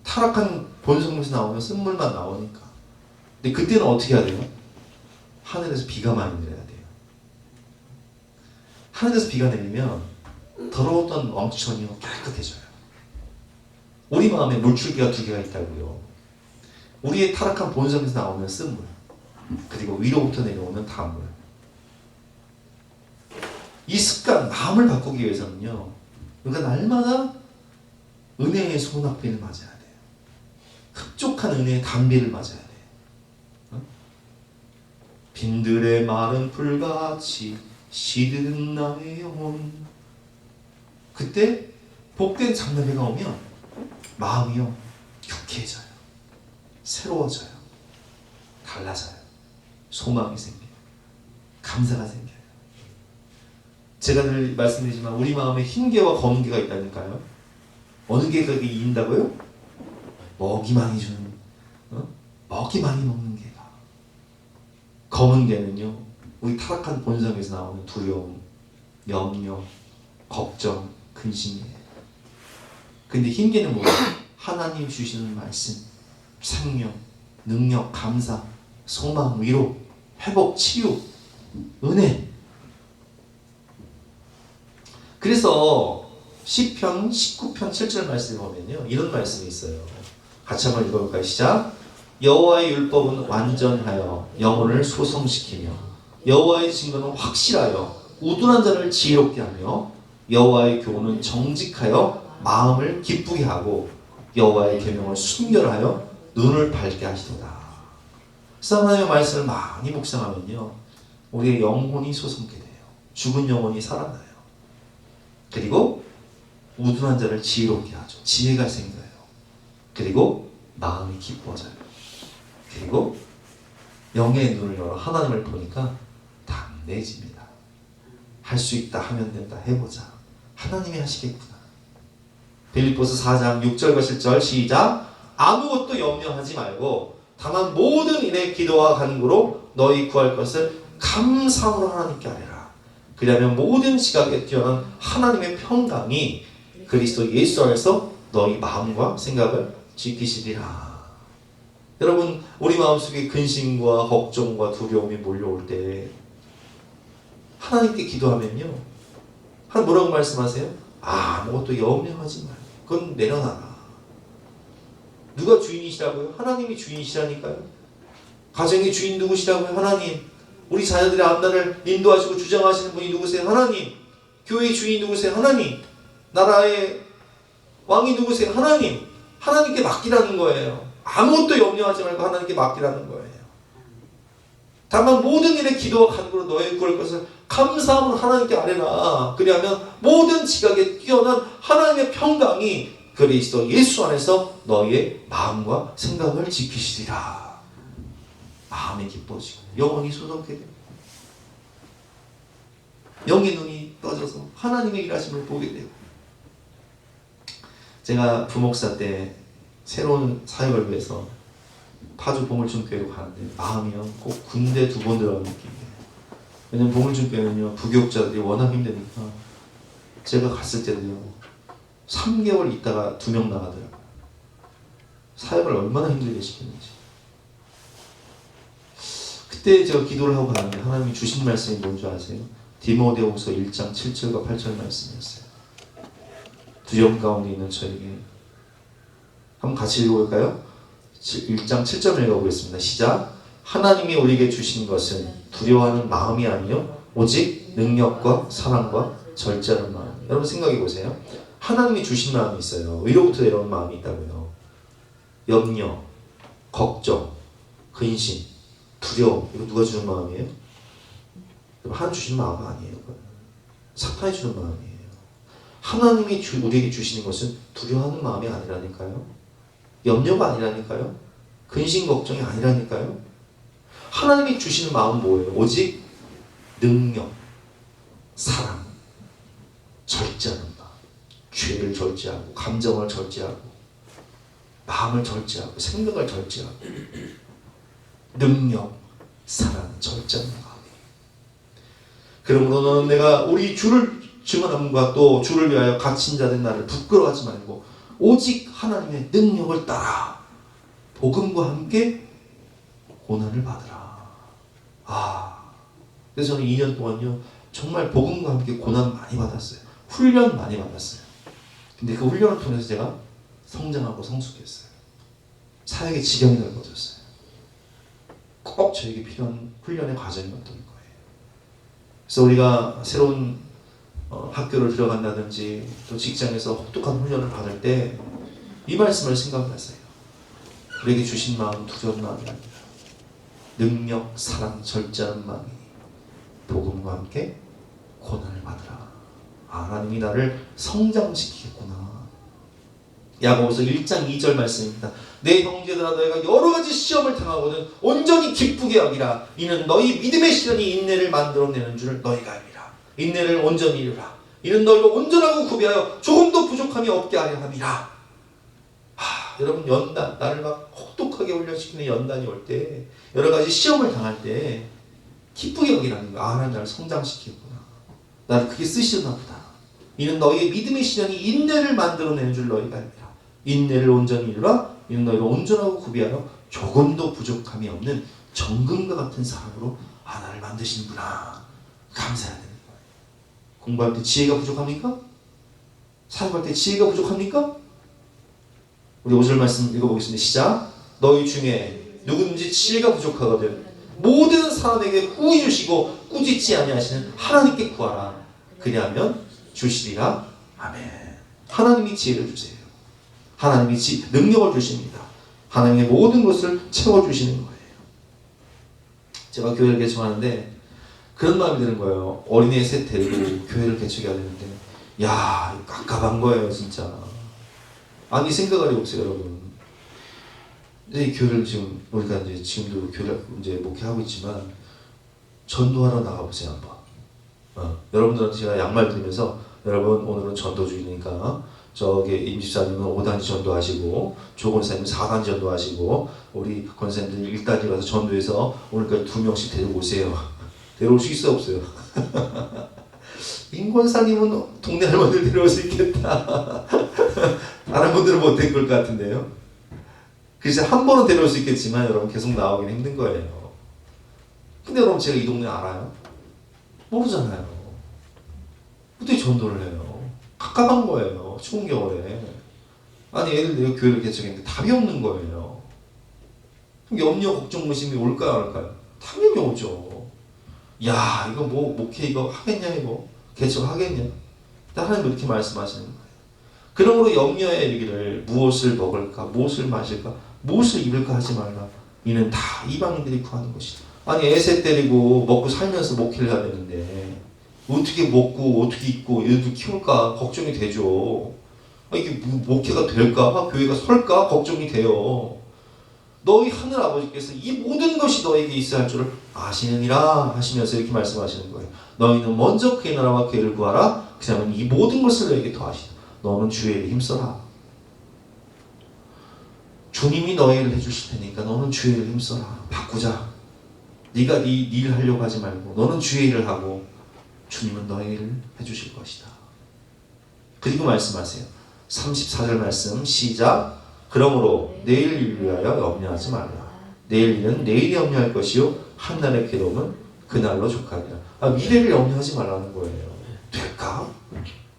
타락한 본성에서 나오면 쓴물만 나오니까. 근데 그때는 어떻게 해야 돼요? 하늘에서 비가 많이 내려야 돼요. 하늘에서 비가 내리면 더러웠던 왕천이 깨끗해져요. 우리 마음에 물줄기가 두 개가 있다고요. 우리의 타락한 본성에서 나오는 쓴물, 그리고 위로부터 내려오는 단물. 이 습관, 마음을 바꾸기 위해서는요, 우리가 날마다 은혜의 소낙비를 맞아야 돼요. 흡족한 은혜의 단비를 맞아야 돼요. 빈들의 마른 풀같이 시드는 나의 영혼. 그때 복된 장나비가 오면 마음이요 유쾌해져요, 새로워져요, 달라져요, 소망이 생겨요, 감사가 생겨요. 제가 늘 말씀드리지만 우리 마음에 흰 개와 검은 개가 있다니까요. 어느 개가 이긴다고요? 먹이 많이 주는, 먹이 많이 먹는 개가. 검은 개는요, 우리 타락한 본성에서 나오는 두려움, 염려, 걱정, 근심이에요. 근데 흰 개는 뭐예요? 하나님 주시는 말씀, 생명, 능력, 감사, 소망, 위로, 회복, 치유, 은혜. 그래서 시편 19편 7절 말씀에 보면요, 이런 말씀이 있어요. 같이 한번 읽어볼까요? 시작. 여호와의 율법은 완전하여 영혼을 소성시키며 여호와의 증거는 확실하여 우둔한 자를 지혜롭게 하며 여호와의 교훈은 정직하여 마음을 기쁘게 하고 여호와의 계명을 순결하여 눈을 밝게 하시도다. 그래서 하나님의 말씀을 많이 묵상하면요, 우리의 영혼이 소성케 돼요. 죽은 영혼이 살아나요. 그리고 우둔한 자를 지혜롭게 하죠. 지혜가 생겨요. 그리고 마음이 기뻐져요. 그리고 영의 눈을 열어 하나님을 보니까 담대해집니다. 할 수 있다, 하면 된다, 해보자. 하나님이 하시겠구나. 빌립보서 4장 6절과 7절 시작. 아무것도 염려하지 말고 다만 모든 일에 기도와 간구로 너희 구할 것을 감사함으로 하나님께 아뢰라. 그리하면 모든 지각에 뛰어난 하나님의 평강이 그리스도 예수 안에서 너희 마음과 생각을 지키시리라. 여러분, 우리 마음속에 근심과 걱정과 두려움이 몰려올 때 하나님께 기도하면요, 하나님 뭐라고 말씀하세요? 아무것도 염려하지 말고 그건 내려놔라. 누가 주인이시라고요? 하나님이 주인이시라니까요. 가정의 주인 누구시라고요? 하나님. 우리 자녀들의 앞날을 인도하시고 주장하시는 분이 누구세요? 하나님. 교회의 주인 누구세요? 하나님. 나라의 왕이 누구세요? 하나님. 하나님께 맡기라는 거예요. 아무것도 염려하지 말고 하나님께 맡기라는 거예요. 다만 모든 일에 기도와 간구로 너의 구할 것을 감사함으로 하나님께 아뢰라. 그리하면 모든 지각에 뛰어난 하나님의 평강이 그리스도 예수 안에서 너희의 마음과 생각을 지키시리라. 마음이 기뻐지고 영혼이 소독게 됩니다. 영의 눈이 떠져서 하나님의 일하심을 보게 되고. 제가 부목사 때 새로운 사역을 위해서 파주 봉을중교회로 가는데 마음이요 꼭 군대 2번 들어가는 느낌이에요. 왜냐면 봉을중교회는요 부교육자들이 워낙 힘드니까 제가 갔을 때도요 3개월 있다가 2명 나가더라고요. 사역을 얼마나 힘들게 시켰는지. 그때 제가 기도를 하고 가는데 하나님이 주신 말씀이 뭔지 아세요? 디모데후서 1장 7절과 8절 말씀이었어요. 두려움 가운데 있는 저에게. 한번 같이 읽어볼까요? 1장 7절 읽어보겠습니다. 시작. 하나님이 우리에게 주신 것은 두려워하는 마음이 아니요 오직 능력과 사랑과 절제하는 마음. 여러분 생각해 보세요. 하나님이 주신 마음이 있어요. 위로부터 내려오는 마음이 있다고요. 염려, 걱정, 근심, 두려움. 이거 누가 주는 마음이에요? 하나님 주신 마음은 아니에요. 사탄이 주는 마음이에요. 하나님이 우리에게 주시는 것은 두려워하는 마음이 아니라니까요. 염려가 아니라니까요. 근심 걱정이 아니라니까요. 하나님이 주시는 마음은 뭐예요? 오직 능력, 사랑, 절제하는 마음. 죄를 절제하고 감정을 절제하고 마음을 절제하고 생각을 절제하고 능력, 사랑, 절제하는 마음이에요. 그러므로 너는 내가 우리 주를 증언함과 또 주를 위하여 갇힌 자된 나를 부끄러워하지 말고 오직 하나님의 능력을 따라 복음과 함께 고난을 받으라. 그래서 저는 2년 동안요 정말 복음과 함께 고난 많이 받았어요. 훈련 많이 받았어요. 근데 그 훈련을 통해서 제가 성장하고 성숙했어요. 사역의 지경이 넓어졌어요. 꼭 저에게 필요한 훈련의 과정이었던 거예요. 그래서 우리가 새로운 학교를 들어간다든지 또 직장에서 혹독한 훈련을 받을 때 이 말씀을 생각하세요. 우리에게 주신 마음 두려운 마음이 아니라 능력, 사랑, 절제하는 마음이 복음과 함께 고난을 받으라. 하나님이 나를 성장시키겠구나. 야고보서 1장 2절 말씀입니다. 내 형제들아 너희가 여러 가지 시험을 당하거든 온전히 기쁘게 여기라. 이는 너희 믿음의 시련이 인내를 만들어내는 줄 너희가 알리라. 인내를 온전히 이루라. 이는 너희가 온전하고 구비하여 조금도 부족함이 없게 하려 함이라. 여러분 연단, 나를 막 혹독하게 훈련시키는 연단이 올 때 여러 가지 시험을 당할 때 기쁘게 여기라는 거야. 하나님 나를 성장시키구나. 나를 크게 쓰시나 보다. 이는 너희의 믿음의 시련이 인내를 만들어내는 줄 너희가 알리라. 인내를 온전히 이루라. 이는 너희가 온전하고 구비하여 조금도 부족함이 없는 정금과 같은 사람으로 하나를 만드시는구나. 감사해야 되는 거예요. 공부할 때 지혜가 부족합니까? 사역할 때 지혜가 부족합니까? 우리 5절 말씀 읽어보겠습니다. 시작. 너희 중에 누구든지 지혜가 부족하거든 모든 사람에게 후히 주시고 꾸짖지 아니하시는 하나님께 구하라. 그리하면 주시리라. 아멘. 하나님이 지혜를 주세요. 하나님이 능력을 주십니다. 하나님의 모든 것을 채워주시는 거예요. 제가 교회를 개척하는데 그런 마음이 드는 거예요. 어린애 셋 데리고 교회를 개척해야 되는데 야 깝깝한 거예요 진짜. 아니 생각을 해보세요 여러분. 이 교회를 지금 우리가 이제 지금도 교회를 이제 목회하고 있지만 전도하러 나가보세요 한번. 여러분들한테 제가 양말 드리면서 여러분 오늘은 전도주의니까 저기 임집사님은 5단지 전도하시고 조 권사님은 4단지 전도하시고 우리 권사님들 1단지 가서 전도해서 오늘까지 2명씩 데리고 오세요. 데려올 수 있어 없어요? 임 권사님은 동네 할머니들 데려올 수 있겠다. 다른 분들은 못될 것 같은데요. 글쎄 한 번은 데려올 수 있겠지만 여러분 계속 나오기는 힘든 거예요. 근데 여러분 제가 이 동네 알아요? 모르잖아요. 어떻게 전도를 해요? 깝깝한 거예요. 추운 겨울에. 아니 애들 내가 교회를 개척했는데 답이 없는 거예요. 그럼 염려 걱정 무심이 올까요 안 올까요? 당연히 오죠. 야 이거 뭐 목회 이거 하겠냐 이거 개척하겠냐? 하나님 이렇게 말씀하시는 거예요. 그러므로 염려에 이르기를 무엇을 먹을까 무엇을 마실까 무엇을 입을까 하지 말라. 이는 다 이방인들이 구하는 것이다. 아니 애새 때리고 먹고 살면서 목회를 해야 되는데 어떻게 먹고 어떻게 입고 얘들 키울까 걱정이 되죠. 이게 목회가 될까 교회가 설까 걱정이 돼요. 너희 하늘 아버지께서 이 모든 것이 너에게 있어야 할 줄을 아시느니라 하시면서 이렇게 말씀하시는 거예요. 너희는 먼저 그의 나라와 그를 구하라. 그러면 이 모든 것을 너에게 더하시다. 너는 주의 일에 힘써라. 주님이 너의 일을 해주실 테니까 너는 주의 일을 힘써라. 바꾸자. 네가 네 일 하려고 하지 말고 너는 주의 일을 하고 주님은 너의 일을 해주실 것이다. 그리고 말씀하세요. 34절 말씀 시작. 그러므로 내일 일을 위하여 염려하지 말라. 내일 일은 내일이 염려할 것이요 한날의 괴로움은 그날로 족하리라. 미래를 염려하지 말라는 거예요. 될까?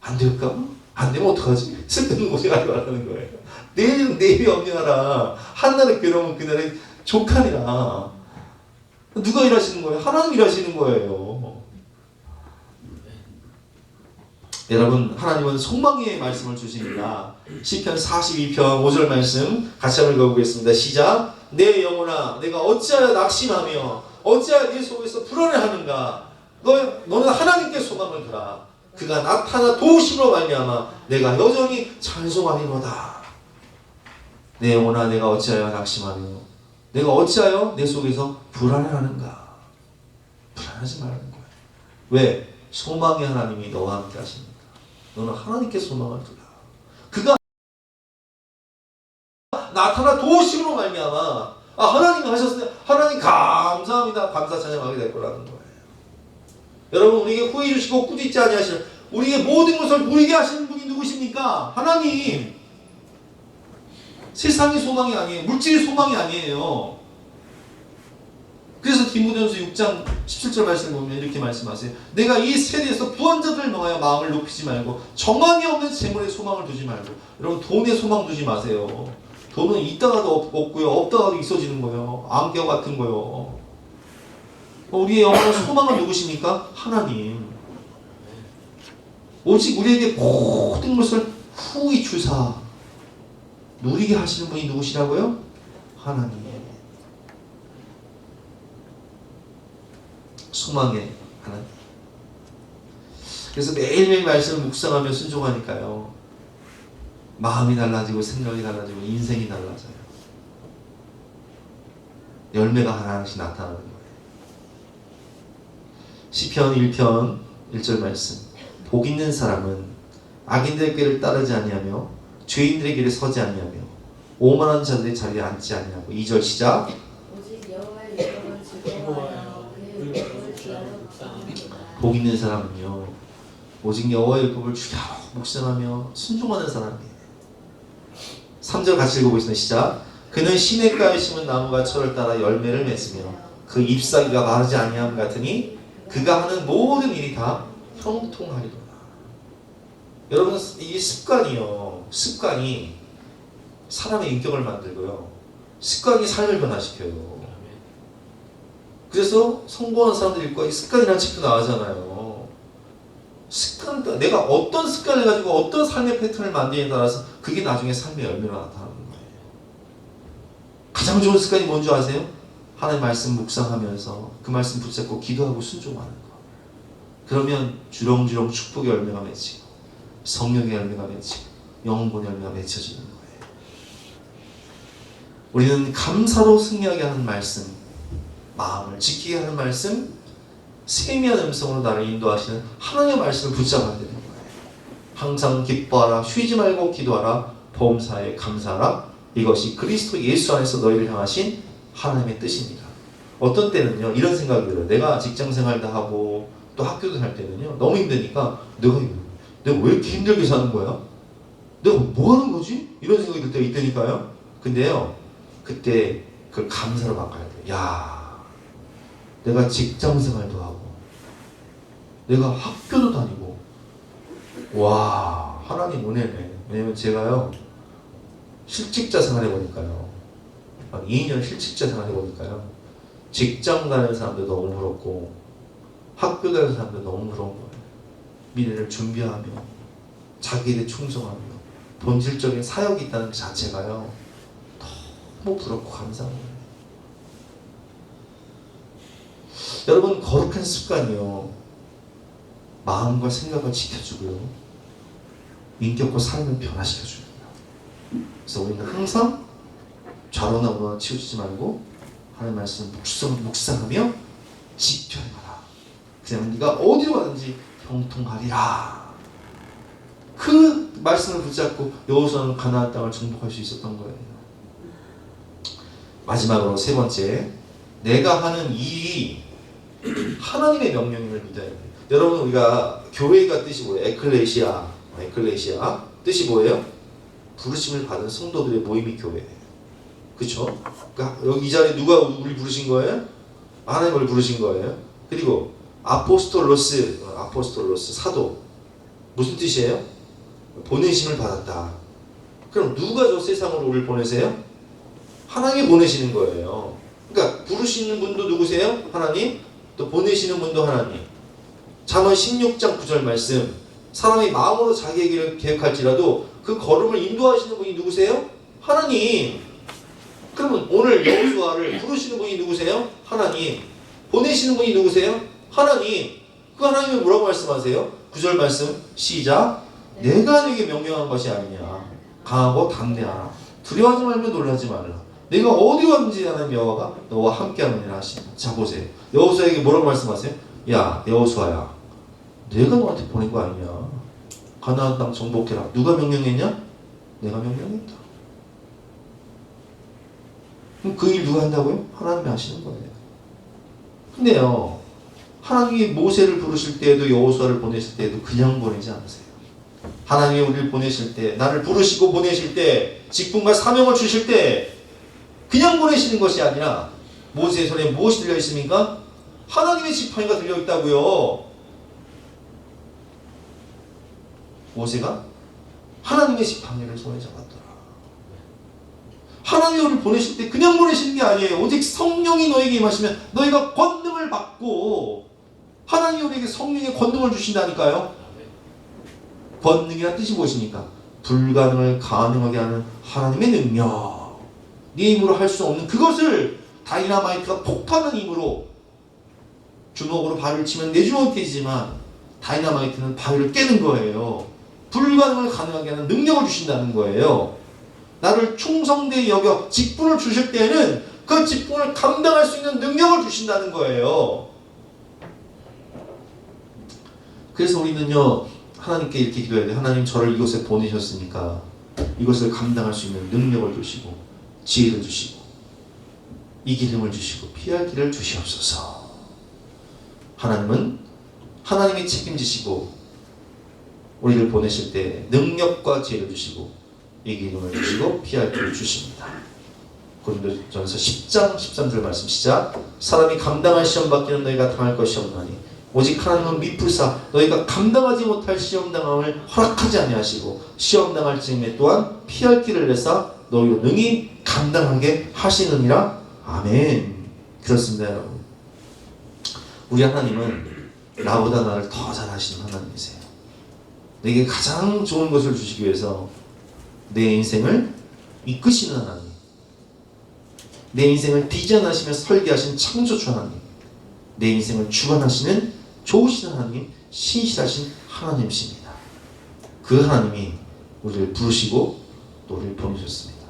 안 될까? 안 되면 어떡하지? 쓸데없는 고생하지 말라는 거예요. 내일은 내일이 염려하라. 한날의 괴로움은 그날의 족하리라. 누가 일하시는 거예요? 하나님 일하시는 거예요. 여러분 하나님은 소망의 말씀을 주십니다. 시편 42편 5절 말씀 같이 한번 읽어보겠습니다. 시작. 내 영혼아 내가 어찌하여 낙심하며 어찌하여 네 속에서 불안해하는가. 너는 하나님께 소망을 두라. 그가 나타나 도우심으로 말미암아 내가 여전히 찬송하리로다. 내 영혼아 내가 어찌하여 낙심하며 내가 어찌하여 내 속에서 불안해하는가. 불안하지 말라는 거예요. 왜? 소망의 하나님이 너와 함께 하십니다. 너는 하나님께 소망을 두라. 그가 나타나 도우심으로 말미암아 하나님 하셨으니 하나님 감사합니다. 감사 찬양하게 될 거라는 거예요. 여러분 우리에게 후회 주시고 꾸짖지 아니하시는 우리에게 모든 것을 누리게 하시는 분이 누구십니까? 하나님. 세상이 소망이 아니에요. 물질이 소망이 아니에요. 그래서 디모데전서 6장 17절 말씀을 보면 이렇게 말씀하세요. 내가 이 세대에서 부원자들을 명하여 마음을 높이지 말고 정함이 없는 재물에 소망을 두지 말고. 여러분 돈에 소망 두지 마세요. 돈은 있다가도 없고요, 없다가도 있어지는 거예요. 안개와 같은 거예요. 우리의 영원한 소망은 누구십니까? 하나님. 오직 우리에게 모든 것을 후히 주사 누리게 하시는 분이 누구시라고요? 하나님. 소망의 하나님. 그래서 매일매일 말씀을 묵상하며 순종하니까요, 마음이 달라지고 생각이 달라지고 인생이 달라져요. 열매가 하나씩 나타나는 거예요. 시편 1편 1절 말씀. 복 있는 사람은 악인들의 길을 따르지 아니하며 죄인들의 길에 서지 아니하며 오만한 자들의 자리에 앉지 아니하고. 2절 시작. 오직 여호와의 율법을 즐거워하여 그의 율법을 주야로 묵상하는도다. 복 있는 사람은요, 오직 여호와의 율법을 주야로 묵상하며 순종하는 사람이에요. 3절 같이 읽어보겠습니다. 시작. 그는 시냇가에 심은 나무가 철을 따라 열매를 맺으며 그 잎사귀가 마르지 아니함 같으니 그가 하는 모든 일이 다 형통하리로다. 여러분, 이 습관이 사람의 인격을 만들고요, 습관이 삶을 변화시켜요. 그래서 성공한 사람들과 이 습관이라는 책도 나오잖아요. 습관, 내가 어떤 습관을 가지고 어떤 삶의 패턴을 만드냐에 따라서 그게 나중에 삶의 열매로 나타나는 거예요. 가장 좋은 습관이 뭔지 아세요? 하나님 말씀 묵상하면서 그 말씀 붙잡고 기도하고 순종하는 거. 그러면 주렁주렁 축복의 열매가 맺히고 성령의 열매가 맺히고 영혼의 열매가 맺혀지는 거예요. 우리는 감사로 승리하게 하는 말씀, 마음을 지키게 하는 말씀, 세미한 음성으로 나를 인도하시는 하나님의 말씀을 붙잡아야 되는 거예요. 항상 기뻐하라, 쉬지 말고 기도하라, 범사에 감사하라. 이것이 그리스도 예수 안에서 너희를 향하신 하나님의 뜻입니다. 어떤 때는요, 이런 생각이 들어요. 내가 직장생활도 하고 또 학교도 할 때는요, 너무 힘드니까 내가 왜 이렇게 힘들게 사는 거야? 내가 뭐 하는 거지? 이런 생각이 들 때가 있다니까요. 근데요, 그때 그걸 감사로 바꿔야 돼요. 야, 내가 직장생활도 하고 내가 학교도 다니고, 와, 하나님 은혜네. 왜냐면 제가요, 실직자 생활해보니까요, 한 2년 실직자 생활해보니까요, 직장 다니는 사람들 너무 부럽고 학교 다니는 사람들 너무 부러운 거예요. 미래를 준비하며 자기에 대해 충성하며 본질적인 사역이 있다는 그 자체가요, 너무 부럽고 감사한 거예요. 여러분, 거룩한 습관이요, 마음과 생각을 지켜주고요, 인격과 삶을 변화시켜줍니다. 그래서 우리는 항상 좌로나 우로나 치우치지 말고 하나님의 말씀을 묵상하며 지켜내라. 그냥 네가 어디로 가든지 형통하리라. 그 말씀을 붙잡고 여호수아는 가나안 땅을 정복할 수 있었던 거예요. 마지막으로 세 번째, 내가 하는 일이 하나님의 명령임을 믿어야 돼요. 여러분, 우리가 교회가 뜻이 뭐예요? 에클레시아 뜻이 뭐예요? 부르심을 받은 성도들의 모임이 교회예요. 그렇죠? 그러니까 여기 이 자리에 누가 우리 부르신 거예요? 하나님을 부르신 거예요. 그리고 아포스톨로스 사도, 무슨 뜻이에요? 보내심을 받았다. 그럼 누가 저 세상으로 우리를 보내세요? 하나님이 보내시는 거예요. 그러니까 부르시는 분도 누구세요? 하나님. 또 보내시는 분도 하나님. 잠언 16장 9절 말씀, 사람이 마음으로 자기의 길을 계획할지라도 그 걸음을 인도하시는 분이 누구세요? 하나님. 그러면 오늘 여호수아를 부르시는 분이 누구세요? 하나님. 보내시는 분이 누구세요? 하나님. 그 하나님이 뭐라고 말씀하세요? 9절 말씀 시작. 내가 네게 명령한 것이 아니냐. 강하고 담대하라. 두려워하지 말며 놀라지 말라. 내가 어디 왔는지 하나님 여호와가 너와 함께하느니라 하시니. 자, 보세요. 여호수아에게 뭐라고 말씀하세요? 야, 여호수아야, 내가 너한테 보낸 거 아니냐. 가나안 땅 정복해라. 누가 명령했냐? 내가 명령했다. 그럼 그 일 누가 한다고요? 하나님이 하시는 거예요. 근데요, 하나님이 모세를 부르실 때에도 여호수아를 보내실 때에도 그냥 보내지 않으세요. 하나님이 우리를 보내실 때, 나를 부르시고 보내실 때, 직분과 사명을 주실 때 그냥 보내시는 것이 아니라 모세의 손에 무엇이 들려 있습니까? 하나님의 지팡이가 들려 있다고요. 모세가 하나님의 지팡이를 손에 잡았더라. 하나님이 우리를 보내실 때 그냥 보내시는 게 아니에요. 오직 성령이 너에게 임하시면 너희가 권능을 받고, 하나님이 우리에게 성령의 권능을 주신다니까요. 권능이란 뜻이 무엇입니까? 불가능을 가능하게 하는 하나님의 능력. 네 힘으로 할 수 없는 그것을 다이너마이트가 폭발하는 힘으로, 주먹으로 바위를 치면 내 주먹이 깨지지만 다이너마이트는 바위를 깨는 거예요. 불가능을 가능하게 하는 능력을 주신다는 거예요. 나를 충성되이 여겨 직분을 주실 때에는 그 직분을 감당할 수 있는 능력을 주신다는 거예요. 그래서 우리는요, 하나님께 이렇게 기도해야 돼요. 하나님, 저를 이곳에 보내셨으니까 이것을 감당할 수 있는 능력을 주시고 지혜를 주시고 이기름을 주시고 피할 길을 주시옵소서. 하나님은 하나님이 책임지시고 우리를 보내실 때 능력과 지혜를 주시고 이기름을 주시고 피할 길을 주십니다. 고린도전서 10장 13절 말씀 시작. 사람이 감당할 시험 받기는 너희가 당할 것이 없나니 오직 하나님은 미풀사 너희가 감당하지 못할 시험 당함을 허락하지 아니하시고 시험 당할 즈음에 또한 피할 길을 내사 너희로 능히 감당하게 하시느니라. 아멘. 그렇습니다, 여러분. 우리 하나님은 나보다 나를 더 잘하시는 하나님이세요. 내게 가장 좋은 것을 주시기 위해서 내 인생을 이끄시는 하나님, 내 인생을 디자인하시며 설계하신 창조주 하나님, 내 인생을 주관하시는 좋으신 하나님, 신실하신 하나님이십니다. 그 하나님이 우리를 부르시고 또 우리를 보내셨습니다.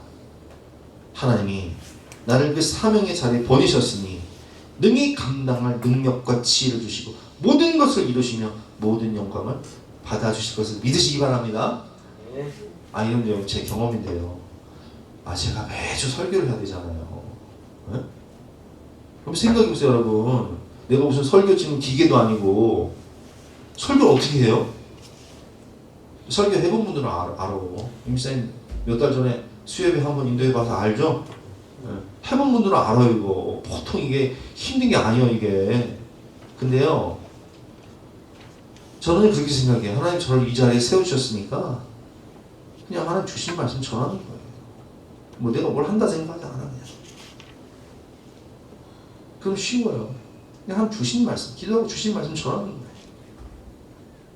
하나님이 나를 그 사명의 자리에 보내셨으니 능히 감당할 능력과 지혜를 주시고 모든 것을 이루시며 모든 영광을 받아주실 것을 믿으시기 바랍니다. 이런 내용 제 경험인데요. 제가 매주 설교를 해야 되잖아요. 네? 그럼 생각해보세요, 여러분. 내가 무슨 설교 찍는 기계도 아니고 설교를 어떻게 해요? 설교 해본 분들은 알아. 임사님 몇 달 전에 수협에 한번 인도해봐서 알죠? 네. 해본 분들은 알아요. 이거 보통 이게 힘든 게 아니에요, 이게. 근데요, 저는 그렇게 생각해요. 하나님 저를 이 자리에 세우셨으니까 그냥 하나님 주신 말씀 전하는 거예요. 뭐 내가 뭘 한다 생각하지 않아. 그냥. 그럼 쉬워요. 그냥 하나님 주신 말씀, 기도하고 주신 말씀 전하는 거예요.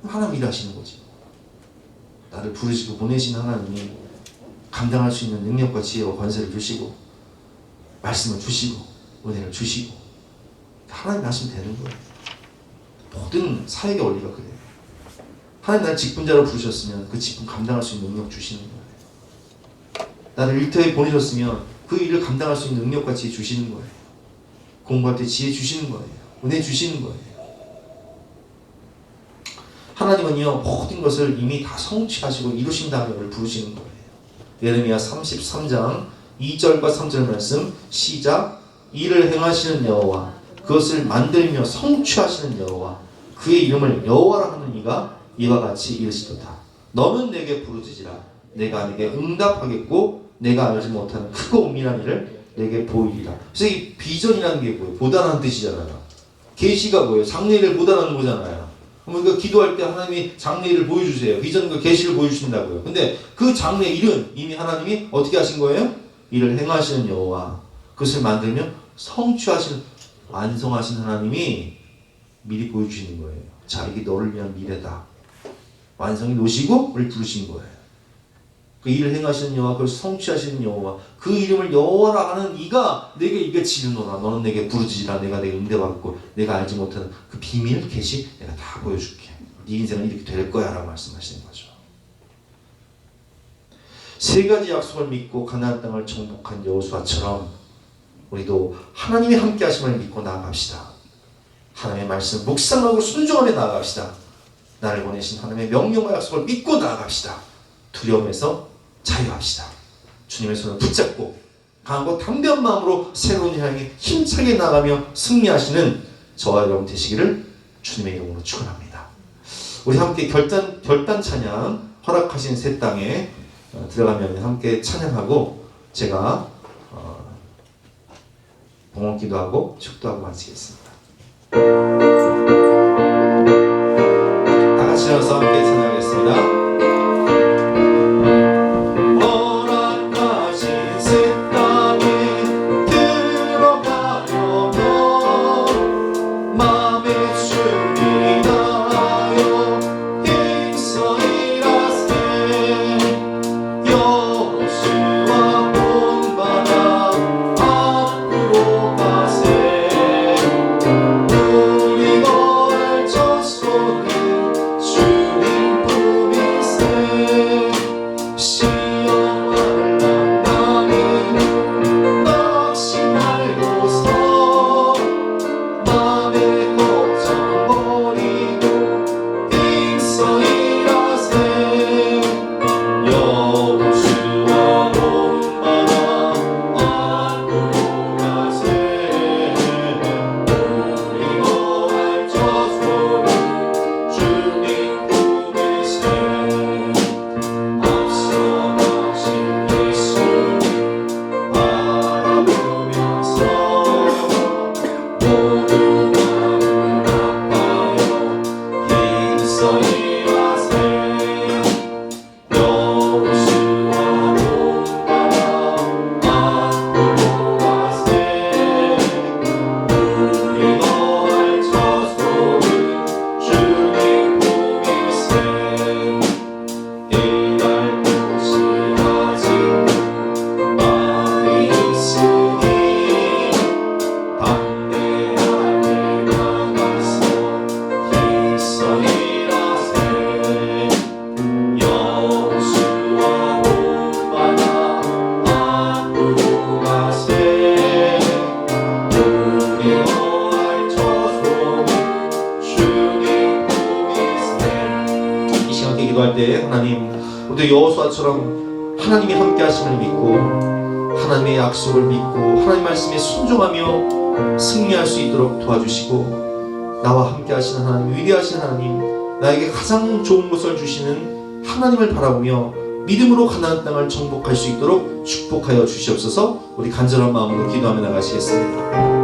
하나님 일하시는 거지. 나를 부르시고 보내신 하나님이 감당할 수 있는 능력과 지혜와 권세를 주시고 말씀을 주시고 은혜를 주시고 하나님 하시면 되는 거예요. 모든 사역의 원리가 그래요. 하나님 나를 직분자로 부르셨으면 그 직분 감당할 수 있는 능력 주시는 거예요. 나를 일터에 보내셨으면 그 일을 감당할 수 있는 능력과 지혜 주시는 거예요. 공부할 때 지혜 주시는 거예요. 은혜 주시는 거예요. 하나님은요, 모든 것을 이미 다 성취하시고 이루신 다음에 우리를 부르시는 거예요. 예레미야 33장 2절과 3절 말씀 시작. 이를 행하시는 여호와 그것을 만들며 성취하시는 여호와 그의 이름을 여호와라 하는 이가 이와 같이 이르시도다. 너는 내게 부르짖으라. 내가 내게 응답하겠고 내가 알지 못하는 크고 은밀한 일을 내게 보이리라. 그래서 이 비전이라는 게 뭐예요? 보다라는 뜻이잖아요. 계시가 뭐예요? 장래일을 보다라는 거잖아요. 그러니까 기도할 때 하나님이 장래일을 보여주세요. 비전과 계시를 보여주신다고요. 근데 그 장래일은 이미 하나님이 어떻게 하신 거예요? 이를 행하시는 여호와 그것을 만들며 성취하시는 완성하신 하나님이 미리 보여주시는 거예요. 자, 이게 너를 위한 미래다. 완성이 노시고 우리를 부르신 거예요. 그 일을 행하시는 여호와 그것을 성취하시는 여호와 그 이름을 여호와라 하는 이가 내게 이게 지르노라. 너는 내게 부르짖으라. 내가 내게 응대받고 내가 알지 못하는 그 비밀 계시 내가 다 보여줄게. 네 인생은 이렇게 될 거야 라고 말씀하시는 거죠. 세 가지 약속을 믿고 가나안 땅을 정복한 여호수아처럼 우리도 하나님이 함께 하심을 믿고 나아갑시다. 하나님의 말씀 묵상하고 순종하며 나아갑시다. 나를 보내신 하나님의 명령과 약속을 믿고 나아갑시다. 두려움에서 자유합시다. 주님의 손을 붙잡고 강하고 담대한 마음으로 새로운 향에 힘차게 나가며 승리하시는 저와 여러분 되시기를 주님의 이름으로 축원합니다. 우리 함께 결단 찬양 허락하신 새 땅에 들어가면 함께 찬양하고 제가 봉헌 기도하고 축도하고 마치겠습니다. 다 같이 일어나서 함께 찬양하겠습니다. 허락하신 새 땅 이 시간 기도할 때 하나님 우리 여호수아처럼 하나님이 함께 하심을 믿고 하나님의 약속을 믿고 하나님 말씀에 순종하며 승리할 수 있도록 도와주시고 나와 함께 하시는 하나님, 위대하신 하나님, 나에게 가장 좋은 것을 주시는 하나님을 바라보며 믿음으로 가나안 땅을 정복할 수 있도록 축복하여 주시옵소서. 우리 간절한 마음으로 기도하며 나가시겠습니다.